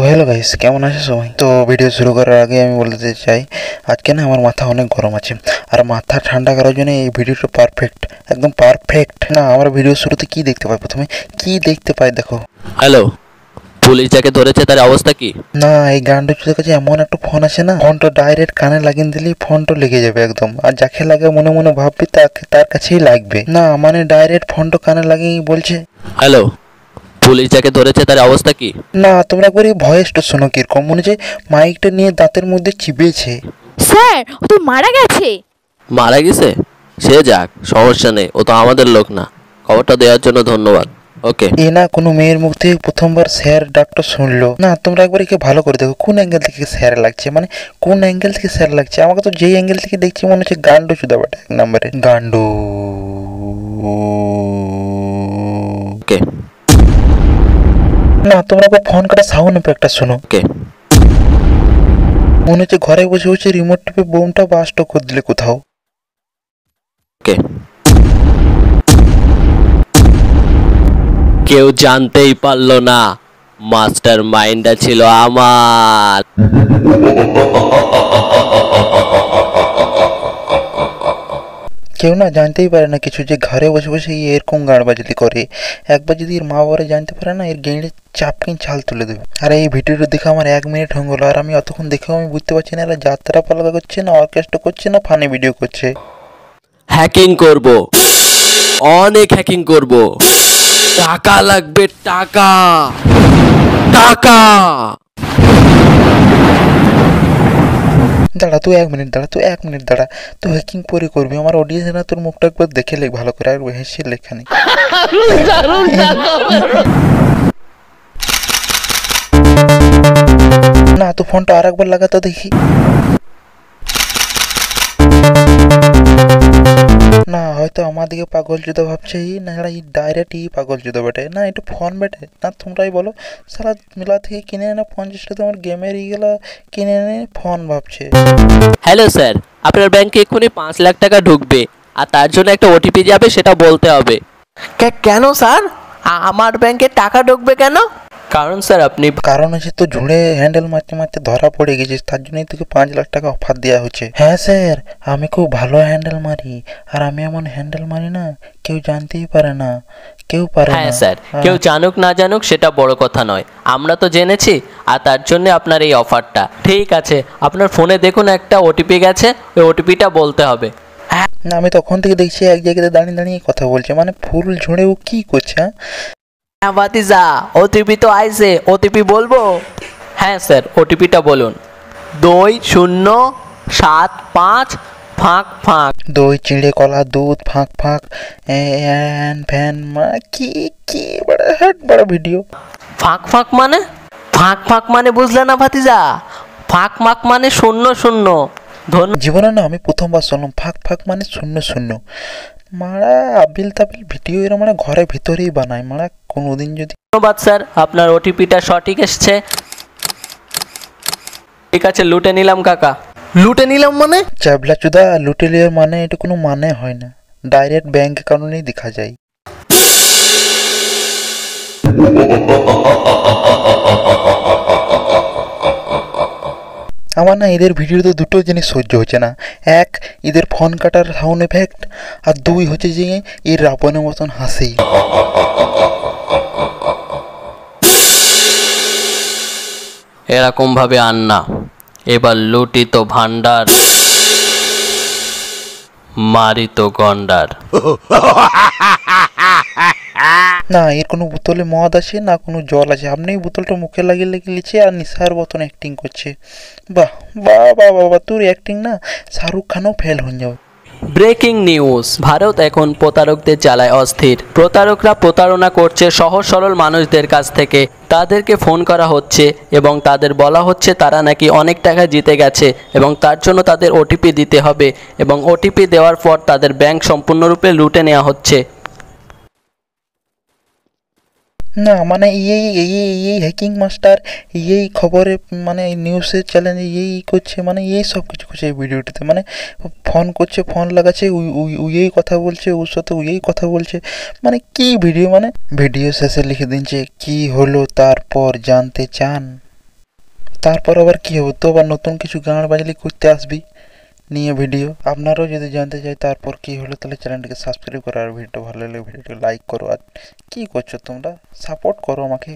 Hello guys, কেমন আছে সবাই? তো ভিডিও শুরু করার আগে আমি বলতে চাই আজকে না আমার মাথা অনেক গরম আছে, আর মাথা ঠান্ডা করার জন্য এই ভিডিওটা পারফেক্ট, একদম পারফেক্ট। না আমরা ভিডিও শুরুতে কি দেখতে পাই? প্রথমে কি দেখতে পাই দেখো। হ্যালো, পুলিশ যাকে ধরেছে তার অবস্থা কি? না এই গান্ডুর কাছে এমন একটা ফোন আছে না, ফোনটা ডাইরেক্ট কানে লাগিয়ে দিলেই ফোনটা লেগে যাবে একদম, আর যাকে লাগে মনে মনে ভাববি তার কাছেই লাগবে। না মানে ডাইরেক্ট ফোনটা কানে লাগিয়ে বলছে হ্যালো, পুলিশ যাকে ধরেছে তার অবস্থা কি? না তোমরা একবার এই ভয়েসটা শোনো, কিরকম মনে হচ্ছে মাইকটা নিয়ে দাঁতের মধ্যে চিবিয়েছে। স্যার ও তো মারা গেছে। মারা গেছে? সে যাক, সমস্যা নেই, ও তো আমাদের লোক না। খবরটা দেওয়ার জন্য ধন্যবাদ। ওকে। এ না কোনো মেয়ের মুখ থেকে প্রথমবার স্যার ডাকটা শুনলো। না তোমরা একবার একে ভালো করে দেখো কোন অ্যাঙ্গেল থেকে স্যার লাগছে, মানে কোন অ্যাঙ্গেল থেকে স্যার লাগছে। আমাকে তো যেই অ্যাঙ্গেল থেকে দেখছি মনে হচ্ছে গান্ডু চুদা বাটা, এক নম্বরে গান্ডু। ওকে না তোমরা একবার ফোন কাটা সাউন্ড একটা শোনো। ওকে। মনে হচ্ছে ঘরে বসে বসে রিমোট টিপে বোমটা বাস্ট করে দিলে কোথাও। ওকে। কেউ জানতেই পারলো না মাস্টার মাইন্ডটা ছিল আমার। কেউ না জানতেই পারে না কিছু, যে ঘরে বসে বসে এরকম গাড়বাজি করে। একবার যদি এর মা বাবারা জানতে পারে না, এর গেঁড়ে চাপকিন ছাল তুলে দেবে। আর এই ভিডিওটা দেখে আমার 1 মিনিট হয়ে গেলো, আর আমি অতক্ষণ দেখেও আমি বুঝতে পারছি না এরা যাত্রা পালা করছে না অর্কেস্ট্রা করছে না ফানি ভিডিও করছে। হ্যাকিং করব, অনেক হ্যাকিং করব। টাকা লাগবে, টাকা টাকা। দাঁড়া তুই 1 মিনিট দাঁড়া, তুই 1 মিনিট দাঁড়া। তো হ্যাকিং পরে করবি, আমার অডিয়েন্স না তোর মুখটা একবার দেখে লেখ ভালো করে, আর হেসে লেখা নেই। না তো ফোনটা আর একবার লাগাতো দেখি। না হয়তো আমার দিকে পাগল জুদা ভাবছে, না এই ডাইরেক্ট পাগল জুদা বেটে, না এটা ফোন বেটে। না তোমরাই বলো, সারা মেলা থেকে কিনে এনে 50 টাকা তোমার গেমের ইগুলো কিনে এনে ফোন ভাবছে। হ্যালো স্যার, আপনার ব্যাংকে এক্ষুনি 5 লাখ টাকা ঢুকবে, আর তার জন্য একটা ওটিপি যাবে, সেটা বলতে হবে। কেন স্যার, আমার ব্যাংকে টাকা ঢুকবে কেন? কারণ স্যার আপনি কারণ হচ্ছে তো ঝুড়ে হ্যান্ডেল মারতে মারতে ধরা পড়ে গেছিস, তার জন্যই তোকে 5 লাখ টাকা অফার দেওয়া হচ্ছে। হ্যাঁ স্যার, আমি খুব ভালো হ্যান্ডেল মারি, আর আমি এমন হ্যান্ডেল মারি না কেউ জানতেই পারে না, কেউ পারে না। হ্যাঁ স্যার, কেউ জানুক না জানুক সেটা বড় কথা নয়, আমরা তো জেনেছি, আর তার জন্য আপনার এই অফারটা। ঠিক আছে, আপনার ফোনে দেখুন একটা ওটিপি গেছে, ওই ওটিপিটা বলতে হবে। না আমি তখন থেকে দেখছি এক জায়গাতে দাঁড়িয়ে দাঁড়িয়ে কথা বলছে, মানে ফুল ঝুড়ে ও কি করছে। হ্যাঁ ভাতিজা, ওটিপি তো আইছে, ওটিপি বলবো? হ্যাঁ স্যার, ওটিপিটা বলুন। 2075 ফাঁক ফাঁক। দই চিড়ে কলা দুধ ফাঁক ফাঁক ফ্যান, মানে কি কি বড় হাট বড় ভিডিও। ফাঁক ফাঁক মানে? ফাঁক ফাঁক মানে বুঝলে না ভাতিজা? ফাঁক ফাঁক মানে 00। জীবনে না আমি প্রথমবার শুনলাম ফাঁক ফাঁক মানে 00। মারা আবিল তাবিল ভিডিও এরা মানে ঘরের ভিতরেই বানায়, মারা কোনোদিন যদি। ধন্যবাদ স্যার, আপনার ওটিপিটা সঠিক এসছে। ঠিক আছে, লুটে নিলাম কাকা। লুটে নিলাম মানে? চাবলা চুদা লুটে লিয়ার মানে এটা কোনো মানে হয় না, ডাইরেক্ট ব্যাংক অ্যাকাউন্টেই দেখা যায়। আমার না এদের ভিডিওতে দুটো জিনিস সহ্য হচ্ছে না। এক, এদের ফোন কাটার সাউন্ড এফেক্ট, আর 2 হচ্ছে যে এর রাবণের মতন হাসি। এরকম ভাবে আন না, এবার লুটি তো ভান্ডার, মারি তো গন্ডার। না এর কোনো বোতলে মদ আছে না কোনো জল আছে, আপনি বোতলটা মুখে লাগিয়ে লেগে লিখছে আর নিশার মতন অ্যাক্টিং করছে। বাহ বাহ বাহ বাহ, তোর অ্যাক্টিং না শাহরুখ খানও ফেল হয়ে যাবে। ব্রেকিং নিউজ, ভারত এখন প্রতারকদের জ্বালায় অস্থির। প্রতারকরা প্রতারণা করছে সহজ সরল মানুষদের কাছ থেকে। তাদেরকে ফোন করা হচ্ছে এবং তাদের বলা হচ্ছে তারা নাকি অনেক টাকা জিতে গেছে এবং তার জন্য তাদের ওটিপি দিতে হবে, এবং ওটিপি দেওয়ার পর তাদের ব্যাংক সম্পূর্ণরূপে লুটে নেওয়া হচ্ছে। না মানে এই হ্যাকিং মাস্টার এই খবরে মানে নিউজের চ্যানেলে করছে, মানে সব কিছু করছে এই ভিডিওটিতে। মানে ফোন করছে, ফোন লাগাচ্ছে, এই কথা বলছে, ওর সাথে এই কথা বলছে, মানে কি ভিডিও। মানে ভিডিও শেষে লিখে দিচ্ছে কি হলো তারপর জানতে চান। তারপর আবার কি হবে, তো আবার নতুন কিছু গান বাজলি করতে আসবি নিয়ে ভিডিও। আপনারাও যদি জানতে চাই তারপর কি হলো, তাহলে চ্যানেলটিকে সাবস্ক্রাইব করো, আর ভিডিওটা ভালো লাগলে ভিডিওটি লাইক করো। আর কি করছো তোমরা, সাপোর্ট করো আমাকে।